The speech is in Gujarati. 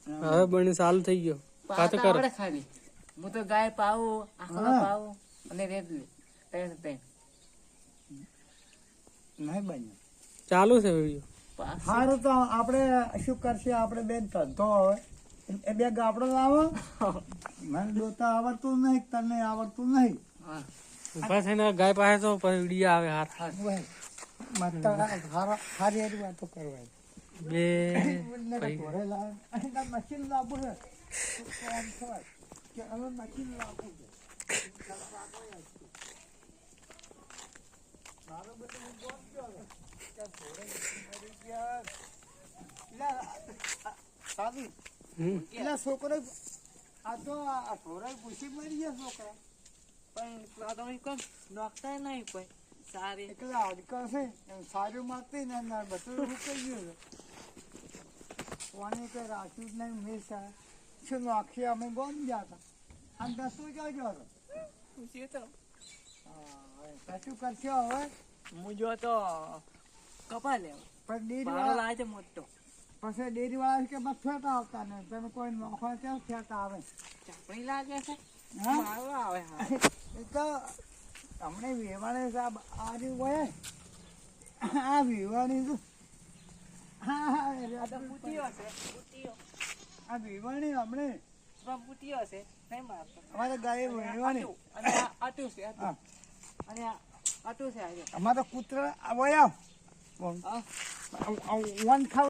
હવે બને ચાલુ થઈ ગયો કાતો કરો ખાલી હું તો ગાય પાવું આખલા પાવું અને રેડલી ત્રણ નહીં બન્યું ચાલુ છે વિડીયો સારું તો આપણે શું કરશે આપણે બેન ધંધો હવે એ બે ગાબડો લાવો મને દોતા આવડતું નહીં તને આવડતું નહીં ઉભા થઈને ગાય પાસે તો પછી વિડીયો આવે હાર સારી સારી વાતો કરવાય બે મશીન લાવવું છે આમ થવાય કે હવે મશીન લાવવું છે છોકરો આ તો ઢોરાઈ પૂછી મરી ગયા છોકરા પણ નોખતા નહીં કોઈ સારી એટલે આજકાલ છે સારું માગતી ને બધું રૂકાઈ ગયું કોને કઈ રાખ્યું જ નહીં હંમેશા શું નોખી અમે ગોમ ગયા હતા આમ દસું ક્યાં ગયો હતો શું કરશો હવે હું જો તો કપા લેવો પણ ડેરી મારો વાળા લાવે છે મોટો પછી ડેરી વાળા કે બસ ફેટ આવતા ને તમે કોઈ નોખો ક્યાં ફેટ આવે ચાપડી લાગે છે હા મારો આવે હા એ તો હમણે વેવાણે સાહેબ આ રહ્યું હોય આ વેવાણી તો આ તો બુટીઓ છે બુટીઓ આ વેવાણી હમણે બુટીઓ છે નહીં મારતો અમારે ગાય વેવાણી અને આ આટું છે હા અને આ આટું છે આજે અમારે કૂતરા વયા વન ખાવ